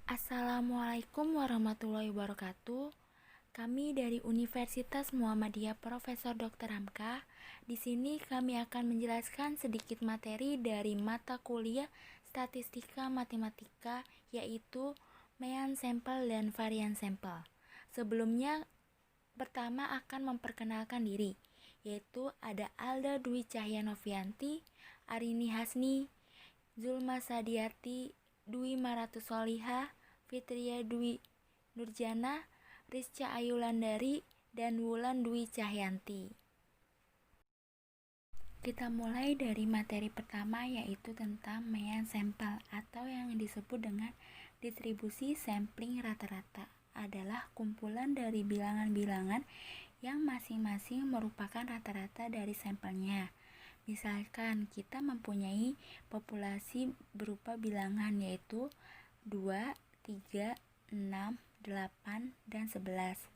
Assalamualaikum warahmatullahi wabarakatuh. Kami dari Universitas Muhammadiyah Profesor Dr. Hamka. Di sini kami akan menjelaskan sedikit materi dari mata kuliah Statistika Matematika, yaitu mean sampel dan varian sampel. Sebelumnya, pertama akan memperkenalkan diri, yaitu ada Alda Dwi Cahyanovianti, Arini Hasni, Zulma Sadiati, Dwi Maratusolihah, Fitria Dwi Nurjana, Rizca Ayulandari, dan Wulan Dwi Cahyanti. Kita mulai dari materi pertama, yaitu tentang mean sampel atau yang disebut dengan distribusi sampling rata-rata. Adalah kumpulan dari bilangan-bilangan yang masing-masing merupakan rata-rata dari sampelnya. Misalkan kita mempunyai populasi berupa bilangan yaitu 2, 3, 6, 8, dan 11.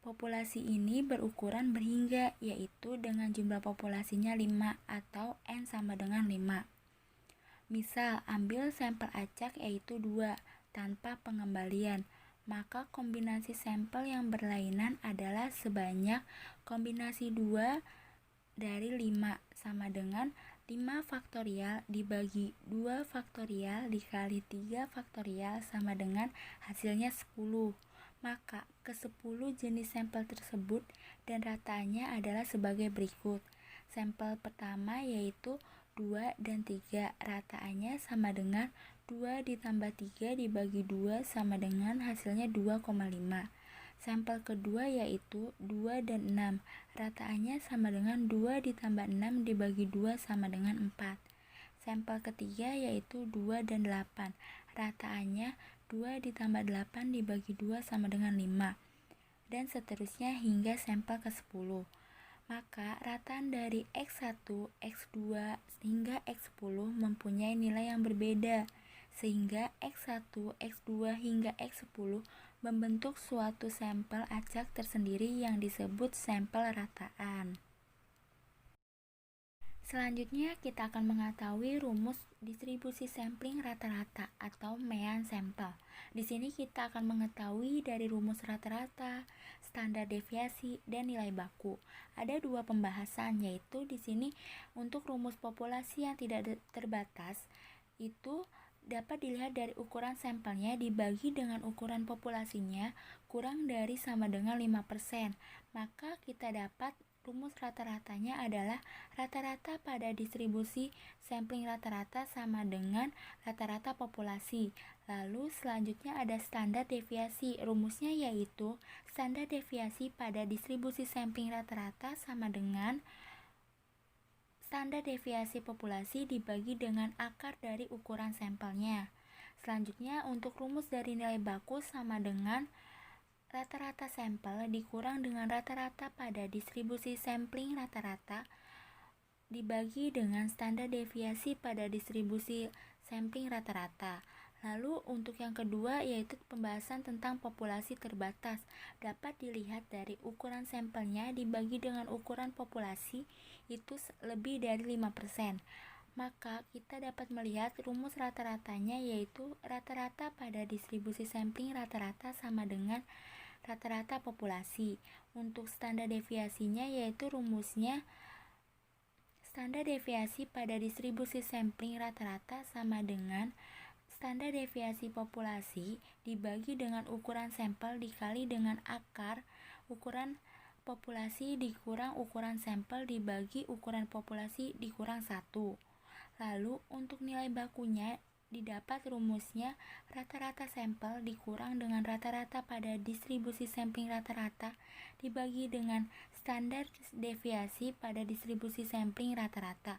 Populasi ini berukuran berhingga, yaitu dengan jumlah populasinya 5 atau N sama dengan 5. Misal, ambil sampel acak yaitu 2 tanpa pengembalian, maka kombinasi sampel yang berlainan adalah sebanyak kombinasi 2 dari 5 sama dengan 5 faktorial dibagi 2 faktorial dikali 3 faktorial sama dengan hasilnya 10. Maka ke-10 jenis sampel tersebut dan ratanya adalah sebagai berikut. Sampel pertama yaitu 2 dan 3, rataannya sama dengan 2 ditambah 3 dibagi 2 sama dengan hasilnya 2,5. Sampel kedua yaitu 2 dan 6, rataannya sama dengan 2 ditambah 6 dibagi 2 sama dengan 4. Sampel ketiga yaitu 2 dan 8, rataannya 2 ditambah 8 dibagi 2 sama dengan 5, dan seterusnya hingga sampel ke-10. Maka rataan dari X1, X2 hingga X10 mempunyai nilai yang berbeda, sehingga X1, X2 hingga X10 membentuk suatu sampel acak tersendiri yang disebut sampel rataan. Selanjutnya kita akan mengetahui rumus distribusi sampling rata-rata atau mean sampel. Di sini kita akan mengetahui dari rumus rata-rata, standar deviasi, dan nilai baku. Ada dua pembahasan, yaitu di sini untuk rumus populasi yang tidak terbatas itu dapat dilihat dari ukuran sampelnya dibagi dengan ukuran populasinya kurang dari sama dengan 5%. Maka kita dapat rumus rata-ratanya adalah rata-rata pada distribusi sampling rata-rata sama dengan rata-rata populasi. Lalu selanjutnya ada standar deviasi. Rumusnya yaitu standar deviasi pada distribusi sampling rata-rata sama dengan standar deviasi populasi dibagi dengan akar dari ukuran sampelnya. Selanjutnya untuk rumus dari nilai baku sama dengan rata-rata sampel dikurang dengan rata-rata pada distribusi sampling rata-rata dibagi dengan standar deviasi pada distribusi sampling rata-rata. Lalu untuk yang kedua yaitu pembahasan tentang populasi terbatas. Dapat dilihat dari ukuran sampelnya dibagi dengan ukuran populasi itu lebih dari 5%. Maka kita dapat melihat rumus rata-ratanya yaitu rata-rata pada distribusi sampling rata-rata sama dengan rata-rata populasi. Untuk standar deviasinya yaitu rumusnya standar deviasi pada distribusi sampling rata-rata sama dengan standar deviasi populasi dibagi dengan ukuran sampel dikali dengan akar ukuran populasi dikurang ukuran sampel dibagi ukuran populasi dikurang 1. Lalu untuk nilai bakunya didapat rumusnya rata-rata sampel dikurang dengan rata-rata pada distribusi sampling rata-rata dibagi dengan standar deviasi pada distribusi sampling rata-rata.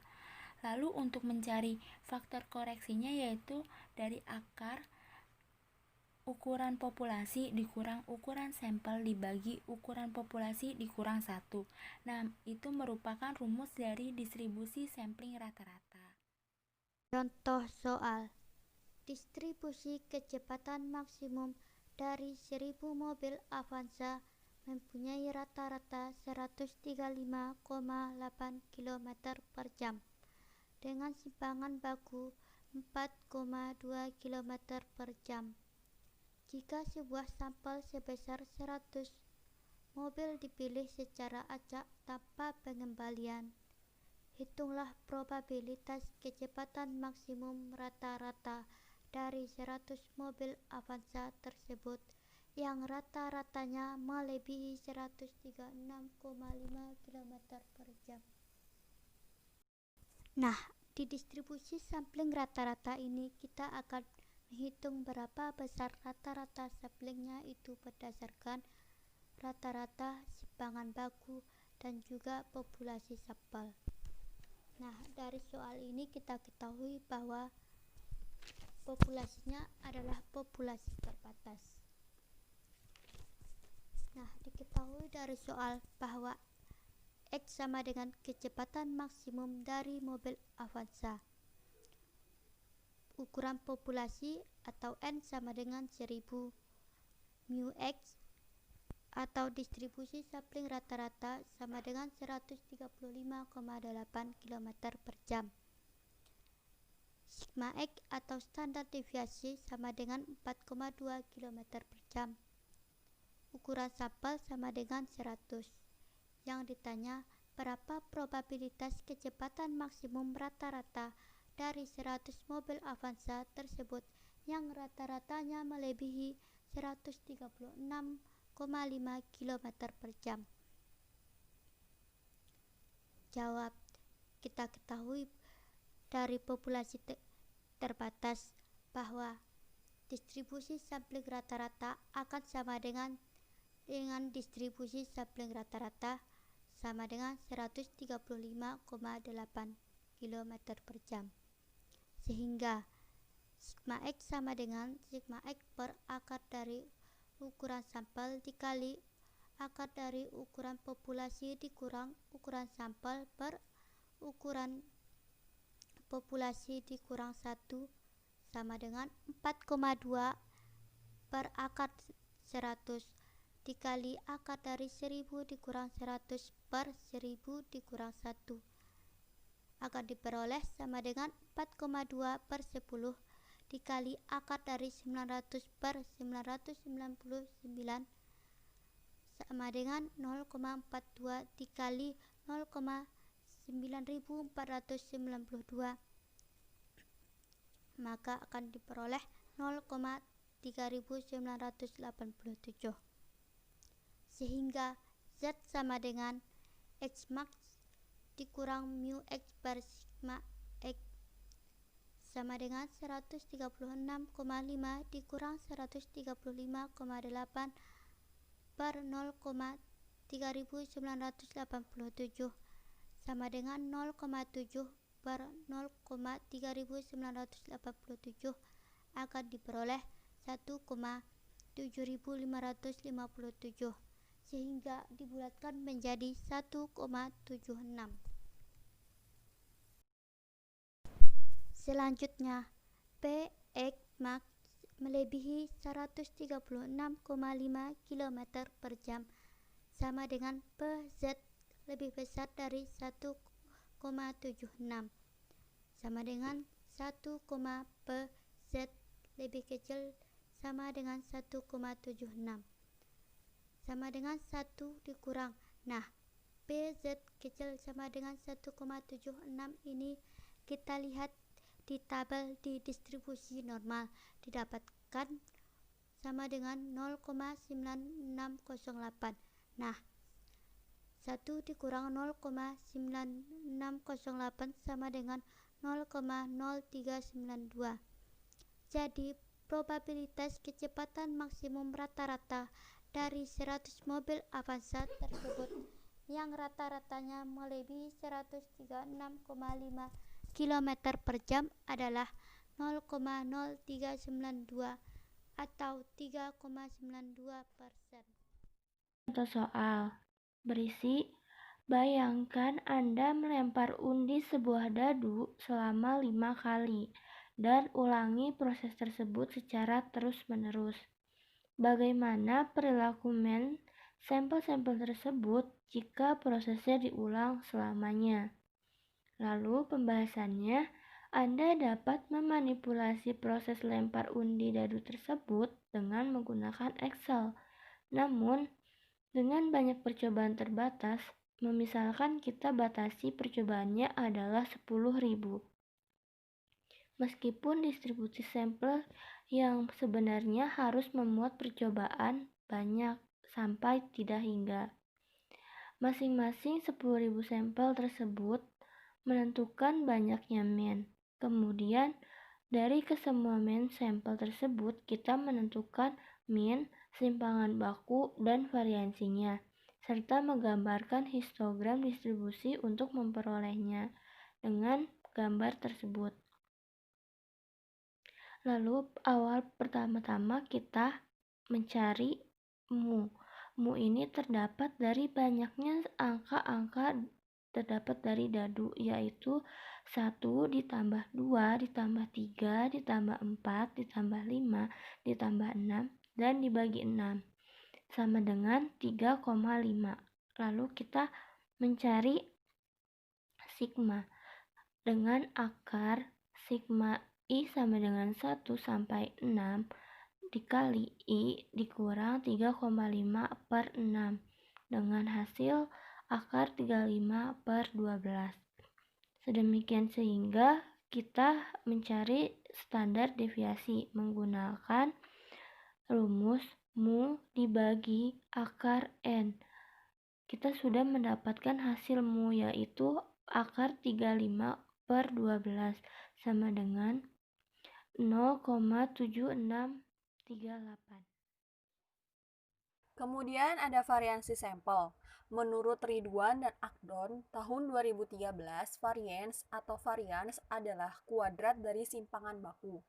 Lalu untuk mencari faktor koreksinya yaitu dari akar ukuran populasi dikurang ukuran sampel dibagi ukuran populasi dikurang 1. Nah, itu merupakan rumus dari distribusi sampling rata-rata. Contoh soal. Distribusi kecepatan maksimum dari 1000 mobil Avanza mempunyai rata-rata 135,8 km per jam dengan simpangan baku 4,2 km per jam. Jika sebuah sampel sebesar 100 mobil dipilih secara acak tanpa pengembalian, hitunglah probabilitas kecepatan maksimum rata-rata dari 100 mobil Avanza tersebut yang rata-ratanya melebihi 136,5 km per jam. Nah, di distribusi sampling rata-rata ini kita akan menghitung berapa besar rata-rata samplingnya itu berdasarkan rata-rata simpangan baku dan juga populasi sampel. Nah, dari soal ini kita ketahui bahwa populasinya adalah populasi terbatas. Nah, diketahui dari soal bahwa X sama dengan kecepatan maksimum dari mobil Avanza. Ukuran populasi atau N sama dengan 1000 mu X atau distribusi sampling rata-rata sama dengan 135,8 km per jam. Sigma X atau standar deviasi sama dengan 4,2 km per jam. Ukuran sampel sama dengan 100. Yang ditanya berapa probabilitas kecepatan maksimum rata-rata dari 100 mobil Avanza tersebut yang rata-ratanya melebihi 136,5 km per jam. Jawab, kita ketahui dari populasi terbatas bahwa distribusi sampling rata-rata akan sama dengan distribusi sampling rata-rata sama dengan 135,8 km per jam. Sehingga sigma X sama dengan sigma X per akar dari ukuran sampel dikali akar dari ukuran populasi dikurang ukuran sampel per ukuran populasi dikurang 1 sama dengan 4,2 per akar 100 dikali akar dari 1000 dikurang 100 per 1000 dikurang 1 akan diperoleh sama dengan 4,2 per 10 dikali akar dari 900 per 999 sama dengan 0,42 dikali 0,9492 maka akan diperoleh 0,3987 sehingga Z sama dengan X max dikurang mu X per sigma X sama dengan 136,5 dikurang 135,8 per 0,3987 sama dengan 0,7 per 0,3987 akan diperoleh 1,7557 sehingga dibulatkan menjadi 1,76. Selanjutnya, Px max melebihi 136,5 km per jam sama dengan Pz lebih besar dari 1,76 sama dengan 1, Pz lebih kecil sama dengan 1,76 sama dengan 1 dikurang. Nah, Pz kecil sama dengan 1,76 ini kita lihat di tabel di distribusi normal didapatkan sama dengan 0,9608. Nah, 1 dikurang 0,9608 sama dengan 0,0392. Jadi, probabilitas kecepatan maksimum rata-rata dari 100 mobil Avanza tersebut yang rata-ratanya melebihi 136,5 km per jam adalah 0,0392 atau 3,92%. Contoh soal berisi, bayangkan Anda melempar undi sebuah dadu selama 5 kali dan ulangi proses tersebut secara terus-menerus. Bagaimana perilaku sampel-sampel tersebut jika prosesnya diulang selamanya? Lalu pembahasannya, Anda dapat memanipulasi proses lempar undi dadu tersebut dengan menggunakan Excel. Namun, dengan banyak percobaan terbatas, misalkan kita batasi percobaannya adalah 10.000. Meskipun distribusi sampel yang sebenarnya harus memuat percobaan banyak sampai tidak hingga. Masing-masing 10.000 sampel tersebut menentukan banyaknya min. Kemudian, dari kesemua min sampel tersebut, kita menentukan min, simpangan baku, dan variansinya, serta menggambarkan histogram distribusi untuk memperolehnya dengan gambar tersebut. Lalu, pertama-tama kita mencari mu. Mu ini terdapat dari banyaknya angka-angka terdapat dari dadu, yaitu 1 ditambah 2 ditambah 3 ditambah 4 ditambah 5 ditambah 6 dan dibagi 6 sama dengan 3,5. Lalu kita mencari sigma dengan akar sigma I sama dengan 1 sampai 6 dikali I dikurang 3,5 per 6 dengan hasil akar 35 per 12. Sedemikian sehingga kita mencari standar deviasi menggunakan rumus mu dibagi akar N. Kita sudah mendapatkan hasil mu, yaitu akar 35 per 12 sama dengan 0,7638. Kemudian ada variansi sampel. Menurut Ridwan dan Akdon, tahun 2013, varians adalah kuadrat dari simpangan baku.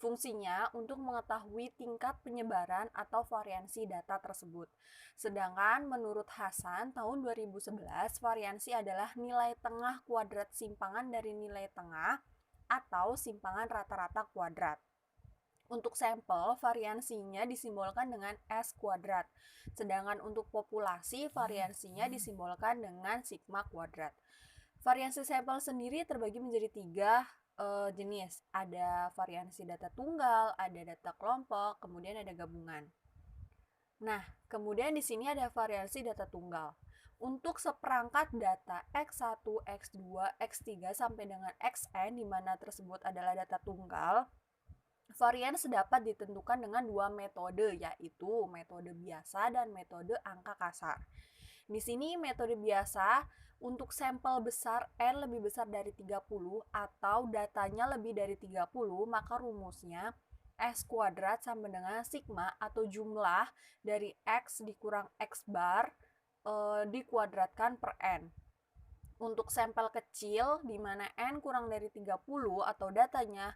Fungsinya untuk mengetahui tingkat penyebaran atau variansi data tersebut. Sedangkan menurut Hasan, tahun 2011, variansi adalah nilai tengah kuadrat simpangan dari nilai tengah atau simpangan rata-rata kuadrat. Untuk sampel, variansinya disimbolkan dengan S kuadrat. Sedangkan untuk populasi, variansinya disimbolkan dengan sigma kuadrat. Variansi sampel sendiri terbagi menjadi 3 jenis. Ada variansi data tunggal, ada data kelompok, kemudian ada gabungan. Nah, kemudian di sini ada variansi data tunggal. Untuk seperangkat data X1, X2, X3 sampai dengan Xn, di mana tersebut adalah data tunggal, varians dapat ditentukan dengan 2 metode, yaitu metode biasa dan metode angka kasar. Di sini metode biasa untuk sampel besar N lebih besar dari 30 atau datanya lebih dari 30, maka rumusnya S kuadrat sama dengan sigma atau jumlah dari X dikurang X bar dikuadratkan per N. Untuk sampel kecil di mana N kurang dari 30 atau datanya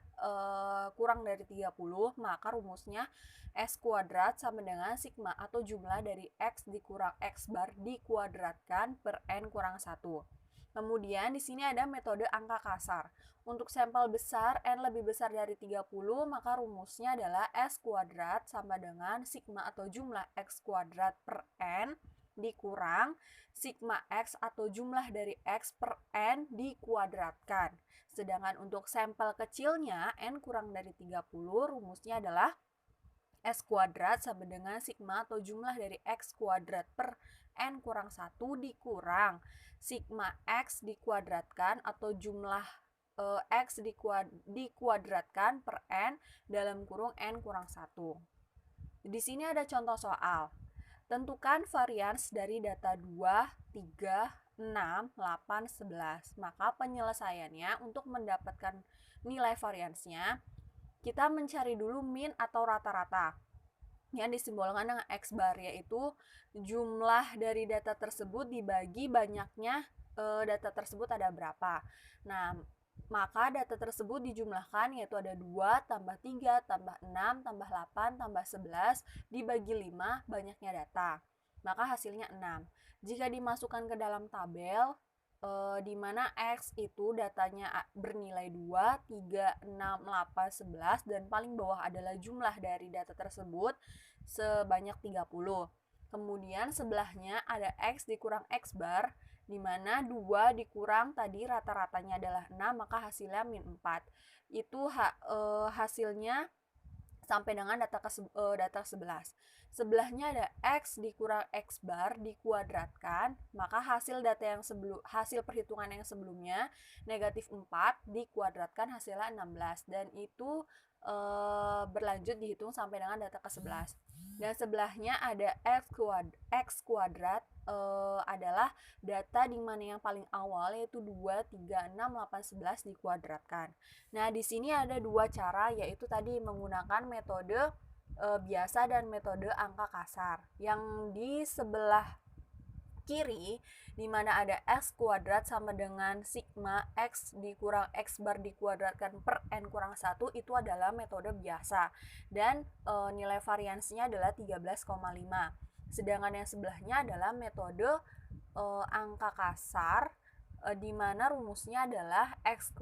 kurang dari 30, maka rumusnya S kuadrat sama dengan sigma atau jumlah dari X dikurang X bar dikuadratkan per N kurang 1. Kemudian di sini ada metode angka kasar. Untuk sampel besar N lebih besar dari 30, maka rumusnya adalah S kuadrat sama dengan sigma atau jumlah X kuadrat per N dikurang sigma X atau jumlah dari X per N dikuadratkan. Sedangkan untuk sampel kecilnya N kurang dari 30, rumusnya adalah S kuadrat sama dengan sigma atau jumlah dari X kuadrat per N kurang 1 dikurang sigma X dikuadratkan atau jumlah X dikuadratkan per N dalam kurung N kurang 1. Di sini ada contoh soal. Tentukan varians dari data 2, 3, 6, 8, 11. Maka penyelesaiannya untuk mendapatkan nilai variansnya, kita mencari dulu min atau rata-rata yang disimbolkan dengan X bar, yaitu jumlah dari data tersebut dibagi banyaknya data tersebut ada berapa. Nah, maka data tersebut dijumlahkan, yaitu ada 2 tambah 3 tambah 6 tambah 8 tambah 11 dibagi 5 banyaknya data. Maka hasilnya 6. Jika dimasukkan ke dalam tabel, di mana X itu datanya bernilai 2, 3, 6, 8, 11 dan paling bawah adalah jumlah dari data tersebut sebanyak 30. Kemudian sebelahnya ada X dikurang X bar di mana 2 dikurang tadi rata-ratanya adalah 6, maka hasilnya min 4. Itu hasilnya sampai dengan data 11. Sebelahnya ada X dikurang X bar dikuadratkan, maka hasil perhitungan yang sebelumnya negatif 4 dikuadratkan hasilnya 16, dan itu berlanjut dihitung sampai dengan data ke-11. Dan sebelahnya ada X kuadrat adalah data di mana yang paling awal yaitu 2, 3, 6, 8, 11 dikuadratkan. Nah, di sini ada dua cara, yaitu tadi menggunakan metode biasa dan metode angka kasar. Yang di sebelah kiri, di mana ada X kuadrat sama dengan sigma X dikurang X bar dikuadratkan per N kurang 1, itu adalah metode biasa. Dan nilai variansinya adalah 13,5. Sedangkan yang sebelahnya adalah metode angka kasar, di mana rumusnya adalah S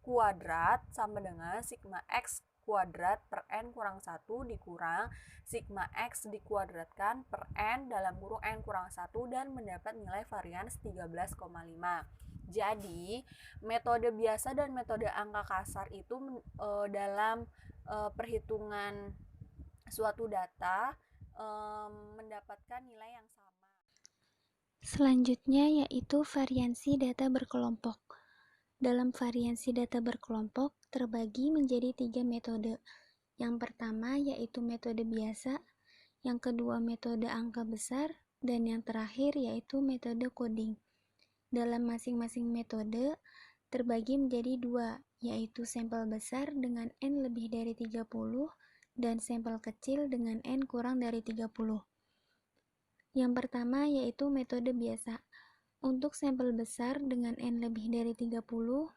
kuadrat sama dengan sigma X kuadrat per N kurang 1 dikurang sigma X dikuadratkan per N dalam kurung N kurang 1 dan mendapat nilai varians 13,5. Jadi, metode biasa dan metode angka kasar itu dalam perhitungan suatu data mendapatkan nilai yang sama. Selanjutnya yaitu variansi data berkelompok. Dalam variansi data berkelompok terbagi menjadi 3 metode. Yang pertama yaitu metode biasa, yang kedua metode angka besar, dan yang terakhir yaitu metode coding. Dalam masing-masing metode terbagi menjadi 2, yaitu sampel besar dengan N lebih dari 30 dan sampel kecil dengan N kurang dari 30. Yang pertama yaitu metode biasa. Untuk sampel besar dengan N lebih dari 30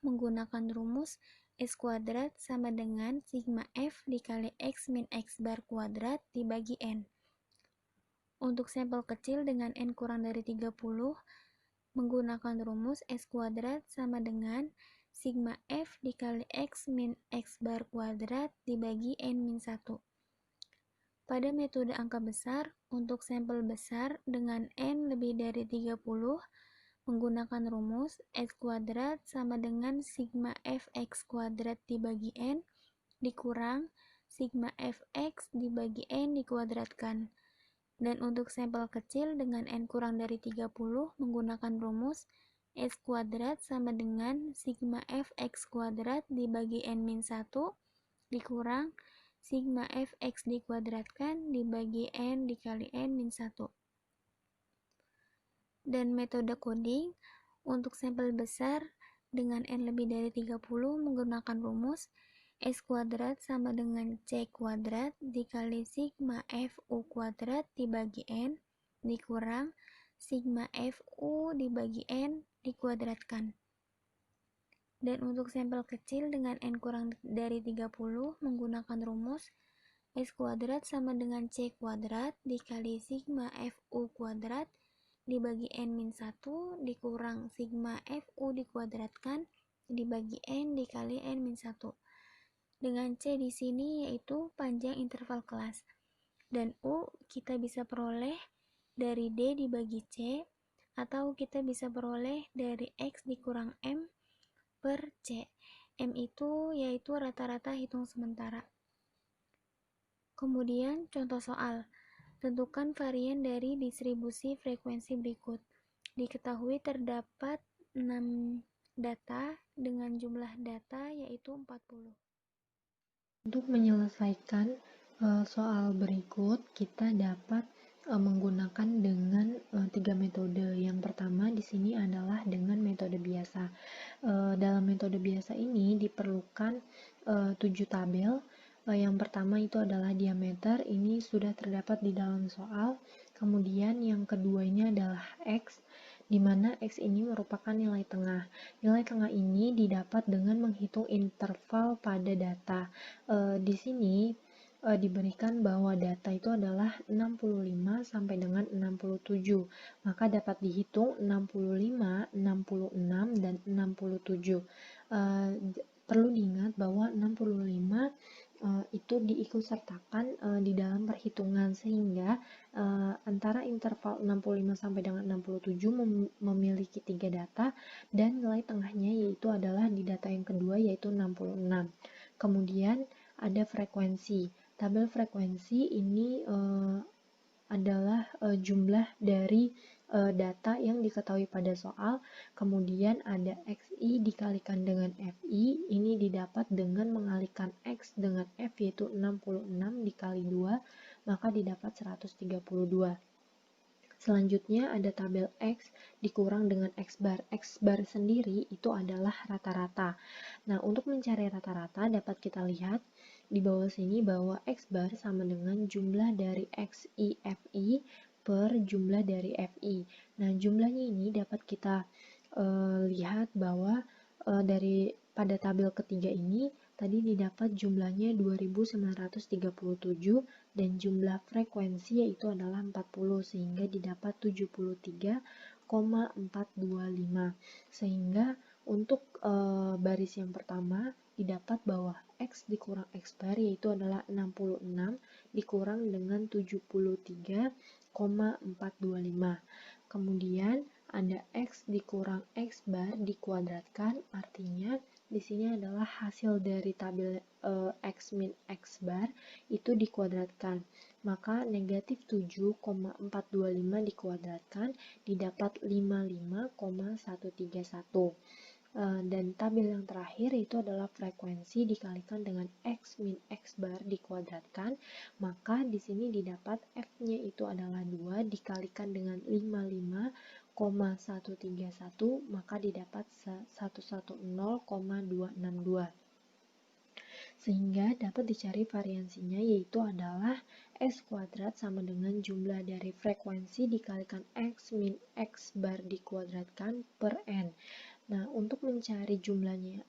menggunakan rumus S kuadrat sama dengan sigma F dikali X min X bar kuadrat dibagi N. Untuk sampel kecil dengan N kurang dari 30 menggunakan rumus S kuadrat sama dengan sigma F dikali X min X bar kuadrat dibagi N min 1. Pada metode angka besar, untuk sampel besar dengan N lebih dari 30 menggunakan rumus X kuadrat sama dengan sigma Fx kuadrat dibagi N dikurang sigma Fx dibagi N dikuadratkan. Dan untuk sampel kecil dengan N kurang dari 30 menggunakan rumus S kuadrat sama dengan sigma Fx kuadrat dibagi N min 1 dikurang sigma Fx dikuadratkan dibagi N dikali N min 1. Dan metode coding untuk sampel besar dengan N lebih dari 30 menggunakan rumus S kuadrat sama dengan C kuadrat dikali sigma FU kuadrat dibagi N dikurang sigma FU dibagi N dikuadratkan. Dan untuk sampel kecil dengan N kurang dari 30 menggunakan rumus S kuadrat sama dengan C kuadrat dikali sigma FU kuadrat dibagi N min 1 dikurang sigma FU dikuadratkan dibagi N dikali N min 1. Dengan C di sini yaitu panjang interval kelas. Dan U kita bisa peroleh dari D dibagi C, atau kita bisa peroleh dari X dikurang M per C. M itu yaitu rata-rata hitung sementara. Kemudian contoh soal. Tentukan varian dari distribusi frekuensi berikut. Diketahui terdapat 6 data dengan jumlah data yaitu 40. Untuk menyelesaikan soal berikut, kita dapat menggunakan dengan 3 metode. Yang pertama di sini adalah dengan metode biasa. Dalam metode biasa ini diperlukan 7 tabel. Yang pertama itu adalah diameter, ini sudah terdapat di dalam soal. Kemudian yang kedua ini adalah X, di mana X ini merupakan nilai tengah. Nilai tengah ini didapat dengan menghitung interval pada data. Di sini diberikan bahwa data itu adalah 65 sampai dengan 67. Maka dapat dihitung 65, 66, dan 67. Perlu diingat bahwa 65 itu diikutsertakan di dalam perhitungan, sehingga antara interval 65 sampai dengan 67 memiliki 3 data dan nilai tengahnya yaitu adalah di data yang kedua yaitu 66. Kemudian ada frekuensi. Tabel frekuensi ini adalah jumlah dari data yang diketahui pada soal, kemudian ada XI dikalikan dengan FI, ini didapat dengan mengalihkan X dengan F yaitu 66 dikali 2, maka didapat 132. Selanjutnya ada tabel X dikurang dengan X bar. X bar sendiri itu adalah rata-rata. Nah, untuk mencari rata-rata dapat kita lihat di bawah sini bahwa X bar sama dengan jumlah dari XI FI per jumlah dari FI. Nah, jumlahnya ini dapat kita lihat bahwa dari pada tabel ketiga ini tadi didapat jumlahnya 2937 dan jumlah frekuensi yaitu adalah 40 sehingga didapat 73,425. Sehingga untuk baris yang pertama didapat bahwa X dikurang X bar yaitu adalah 66 dikurang dengan 73,425. Kemudian ada X dikurang X bar dikuadratkan, artinya di sini adalah hasil dari tabel X min X bar itu dikuadratkan. Maka negatif 7,425 dikuadratkan didapat 55,131. Dan tabel yang terakhir itu adalah frekuensi dikalikan dengan X min X bar dikuadratkan, maka di sini didapat F-nya itu adalah 2 dikalikan dengan 55,131, maka didapat 110,262. Sehingga dapat dicari variansinya yaitu adalah S kuadrat sama dengan jumlah dari frekuensi dikalikan X min X bar dikuadratkan per N. Nah, untuk mencari jumlahnya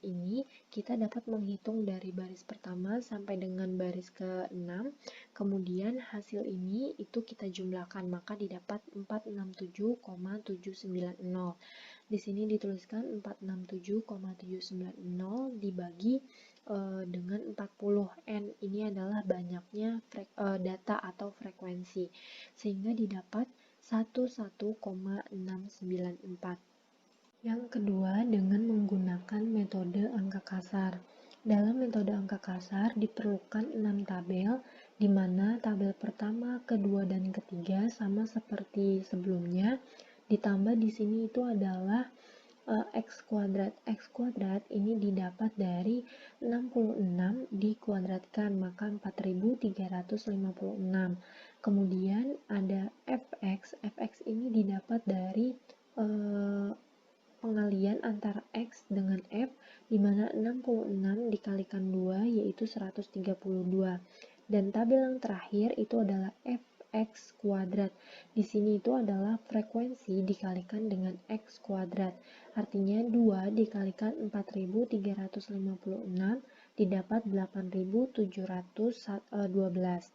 ini, kita dapat menghitung dari baris pertama sampai dengan baris ke-6. Kemudian hasil ini itu kita jumlahkan, maka didapat 467,790. Di sini dituliskan 467,790 dibagi dengan 40. N ini adalah banyaknya data atau frekuensi, sehingga didapat 11,694. Yang kedua, dengan menggunakan metode angka kasar. Dalam metode angka kasar diperlukan 6 tabel, di mana tabel pertama, kedua, dan ketiga sama seperti sebelumnya. Ditambah di sini itu adalah X kuadrat. X kuadrat ini didapat dari 66 dikuadratkan, maka 4356. Kemudian ada Fx. Fx ini didapat dari pengalian antara X dengan F, di mana 66 dikalikan 2 yaitu 132. Dan tabel yang terakhir itu adalah Fx kuadrat. Di sini itu adalah frekuensi dikalikan dengan X kuadrat. Artinya 2 dikalikan 4356 didapat 8712.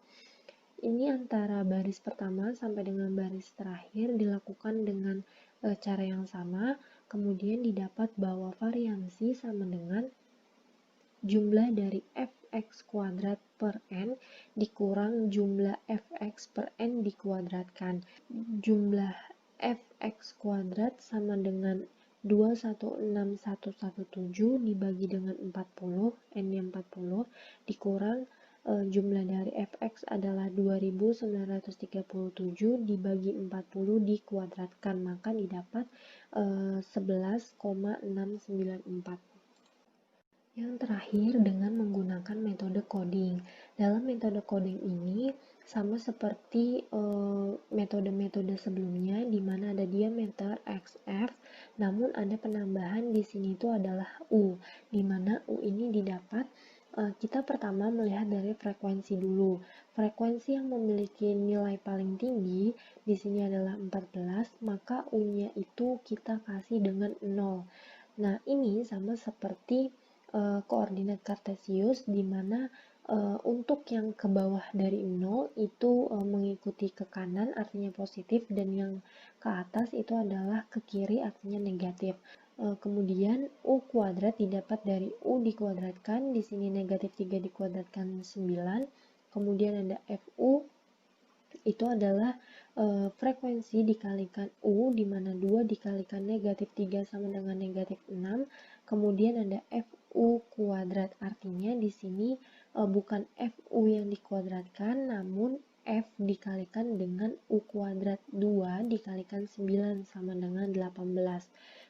Ini antara baris pertama sampai dengan baris terakhir dilakukan dengan cara yang sama. Kemudian didapat bahwa variansi sama dengan jumlah dari Fx kuadrat per N dikurang jumlah Fx per N dikuadratkan. Jumlah Fx kuadrat sama dengan 216117 dibagi dengan 40, N-nya 40, dikurang jumlah dari Fx adalah 2937 dibagi 40 dikuadratkan, maka didapat 11,694. Yang terakhir dengan menggunakan metode coding. Dalam metode coding ini sama seperti metode-metode sebelumnya di mana ada diameter XF, namun ada penambahan di sini itu adalah U, di mana U ini didapat kita pertama melihat dari frekuensi dulu. Frekuensi yang memiliki nilai paling tinggi di sini adalah 14, maka U-nya itu kita kasih dengan 0. Nah, ini sama seperti koordinat kartesius di mana untuk yang ke bawah dari 0 itu mengikuti ke kanan artinya positif, dan yang ke atas itu adalah ke kiri artinya negatif. Kemudian U kuadrat didapat dari U dikuadratkan, di sini negatif 3 dikuadratkan 9. Kemudian ada FU, itu adalah frekuensi dikalikan U, di mana 2 dikalikan negatif 3 sama dengan negatif 6. Kemudian ada FU kuadrat, artinya di sini bukan FU yang dikuadratkan, namun F dikalikan dengan U kuadrat. 2 dikalikan 9 sama dengan 18.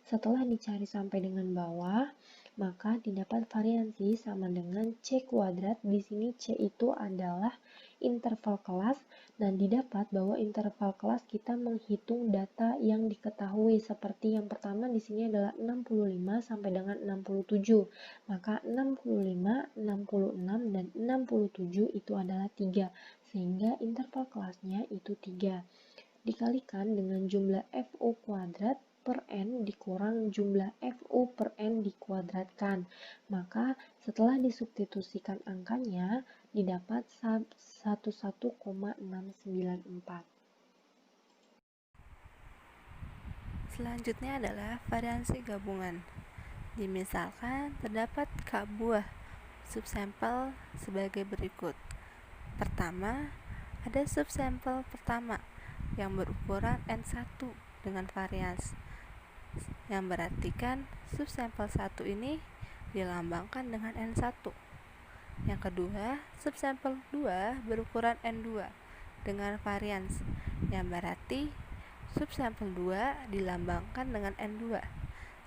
Setelah dicari sampai dengan bawah, maka didapat variansi sama dengan C kuadrat. Di sini C itu adalah interval kelas, dan didapat bahwa interval kelas kita menghitung data yang diketahui, seperti yang pertama di sini adalah 65 sampai dengan 67. Maka 65, 66 dan 67 itu adalah 3, sehingga interval kelasnya itu 3. Dikalikan dengan jumlah FU kuadrat per N dikurang jumlah FU per N dikuadratkan. Maka setelah disubstitusikan angkanya, didapat 11,694. Selanjutnya adalah variansi gabungan. Dimisalkan terdapat K buah subsampel sebagai berikut. Pertama, ada subsampel pertama yang berukuran N1 dengan varians, yang berarti kan subsampel 1 ini dilambangkan dengan N1. Yang kedua, subsampel 2 berukuran N2 dengan varians, yang berarti subsampel 2 dilambangkan dengan N2,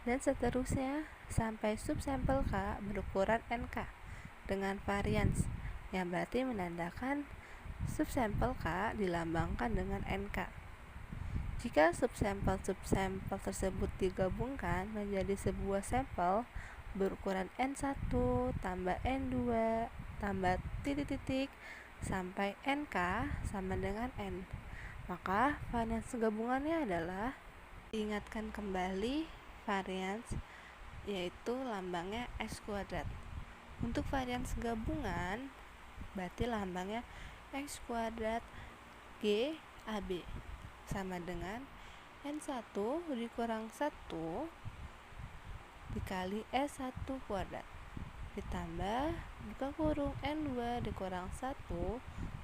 dan seterusnya sampai subsampel K berukuran NK dengan varians, yang berarti menandakan subsampel K dilambangkan dengan NK. Jika subsampel-subsampel tersebut digabungkan menjadi sebuah sampel berukuran N1 tambah N2 tambah titik-titik sampai NK sama dengan N, maka varians gabungannya adalah, diingatkan kembali varians, yaitu lambangnya X kuadrat. Untuk varians gabungan berarti lambangnya X kuadrat G AB sama dengan N1 dikurang 1 dikali S1 kuadrat ditambah buka kurung N2 dikurang 1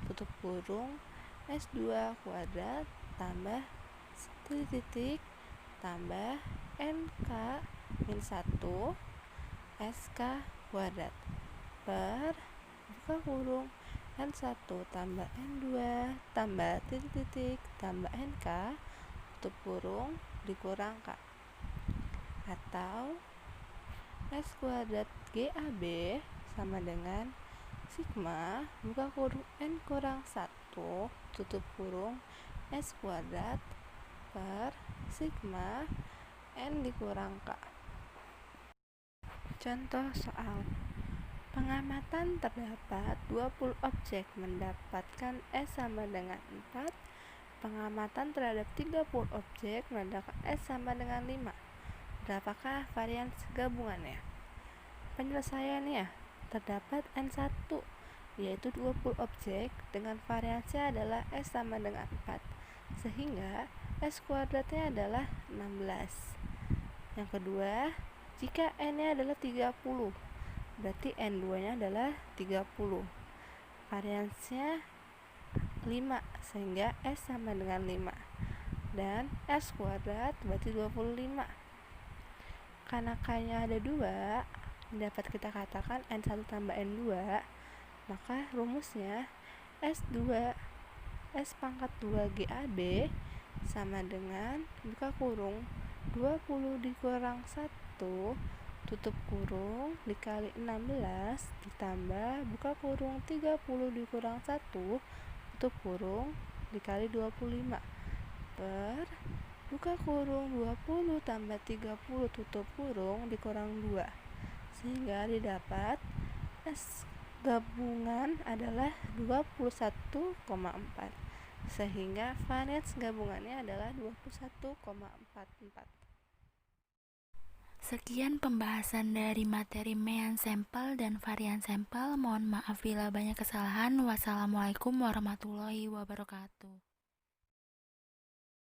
tutup kurung S2 kuadrat tambah titik tambah NK min 1 SK kuadrat per buka kurung N1 tambah N2 tambah titik tambah NK tutup kurung dikurang K, atau S kuadrat GAB sama dengan sigma buka kurung N kurang 1 tutup kurung S kuadrat per sigma N dikurang K. Contoh soal. Pengamatan terdapat 20 objek mendapatkan S sama dengan 4. Pengamatan terhadap 30 objek mendapatkan S sama dengan 5. Berapakah varians gabungannya? Penyelesaiannya, terdapat N1 yaitu 20 objek dengan variansinya adalah S sama dengan 4, sehingga S kuadratnya adalah 16. Yang kedua, jika N-nya adalah 30, berarti N2 nya adalah 30, variansnya 5, sehingga S sama dengan 5, dan S kuadrat berarti 25. Karena K-nya ada 2, dapat kita katakan N1 tambah N2, maka rumusnya S2 S pangkat 2 GAB sama dengan buka kurung 20 dikurang 1 tutup kurung dikali 16 ditambah buka kurung 30 dikurang 1 tutup kurung dikali 25 per buka kurung 20 tambah 30 tutup kurung dikurang 2, sehingga didapat S gabungan adalah 21,4, sehingga varians gabungannya adalah 21,44. Sekian pembahasan dari materi mean sampel dan varian sampel. Mohon maaf bila banyak kesalahan. Wassalamualaikum warahmatullahi wabarakatuh.